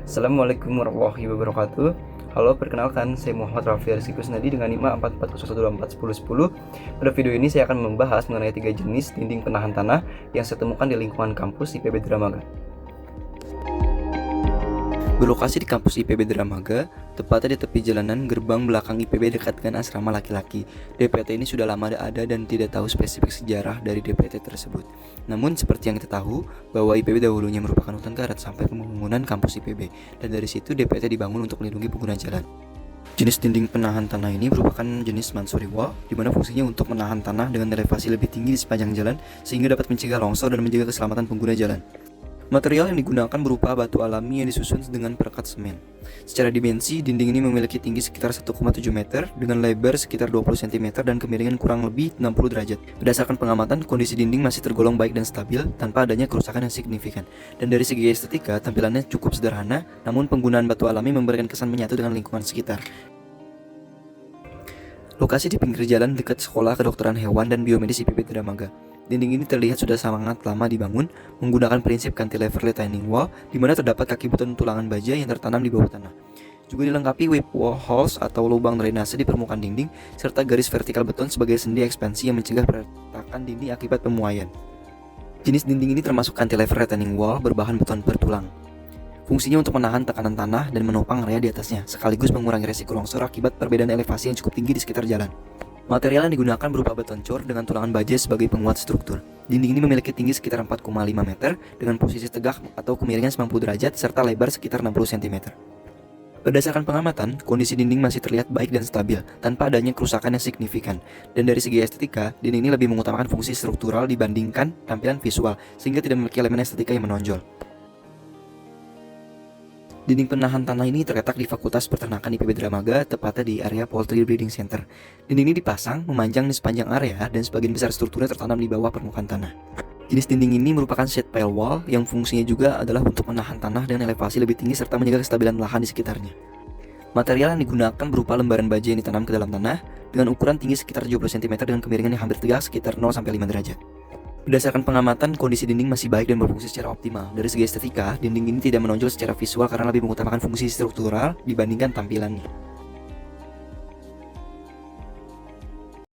Assalamualaikum warahmatullahi wabarakatuh. Halo, perkenalkan saya Muhammad Raffi Rizky Kusnadi dengan NIM 4441241010. Pada video ini saya akan membahas mengenai 3 jenis dinding penahan tanah yang saya temukan di lingkungan kampus IPB Dramaga. Berlokasi di kampus IPB Dramaga, tepatnya di tepi jalanan gerbang belakang IPB dekat dengan asrama laki-laki. DPT ini sudah lama ada dan tidak tahu spesifik sejarah dari DPT tersebut. Namun seperti yang kita tahu, bahwa IPB dahulunya merupakan hutan karet sampai pembangunan kampus IPB, dan dari situ DPT dibangun untuk melindungi pengguna jalan. Jenis dinding penahan tanah ini merupakan jenis Mansuri wall, di mana fungsinya untuk menahan tanah dengan elevasi lebih tinggi di sepanjang jalan, sehingga dapat mencegah longsor dan menjaga keselamatan pengguna jalan. Material yang digunakan berupa batu alami yang disusun dengan perekat semen. Secara dimensi, dinding ini memiliki tinggi sekitar 1,7 meter dengan lebar sekitar 20 cm dan kemiringan kurang lebih 60 derajat. Berdasarkan pengamatan, kondisi dinding masih tergolong baik dan stabil tanpa adanya kerusakan yang signifikan. Dan dari segi estetika, tampilannya cukup sederhana, namun penggunaan batu alami memberikan kesan menyatu dengan lingkungan sekitar. Lokasi di pinggir jalan dekat Sekolah Kedokteran Hewan dan Biomedis IPB Dramaga. Dinding ini terlihat sudah sangat lama dibangun menggunakan prinsip cantilever retaining wall, di mana terdapat kaki beton tulangan baja yang tertanam di bawah tanah. Juga dilengkapi weep wall holes atau lubang drainase di permukaan dinding, serta garis vertikal beton sebagai sendi ekspansi yang mencegah peretakan dinding akibat pemuaian. Jenis dinding ini termasuk cantilever retaining wall berbahan beton bertulang. Fungsinya untuk menahan tekanan tanah dan menopang area di atasnya, sekaligus mengurangi resiko longsor akibat perbedaan elevasi yang cukup tinggi di sekitar jalan. Material yang digunakan berupa beton cor dengan tulangan baja sebagai penguat struktur. Dinding ini memiliki tinggi sekitar 4,5 meter dengan posisi tegak atau kemiringan 90 derajat serta lebar sekitar 60 cm. Berdasarkan pengamatan, kondisi dinding masih terlihat baik dan stabil tanpa adanya kerusakan yang signifikan. Dan dari segi estetika, dinding ini lebih mengutamakan fungsi struktural dibandingkan tampilan visual, sehingga tidak memiliki elemen estetika yang menonjol. Dinding penahan tanah ini terletak di Fakultas Peternakan IPB Dramaga, tepatnya di area Poultry Breeding Center. Dinding ini dipasang, memanjang di sepanjang area, dan sebagian besar strukturnya tertanam di bawah permukaan tanah. Jenis dinding ini merupakan shade pile wall, yang fungsinya juga adalah untuk menahan tanah dengan elevasi lebih tinggi serta menjaga kestabilan lahan di sekitarnya. Material yang digunakan berupa lembaran baja yang ditanam ke dalam tanah, dengan ukuran tinggi sekitar 70 cm dengan kemiringan yang hampir tegak sekitar 0-5 derajat. Berdasarkan pengamatan, kondisi dinding masih baik dan berfungsi secara optimal. Dari segi estetika, dinding ini tidak menonjol secara visual karena lebih mengutamakan fungsi struktural dibandingkan tampilannya.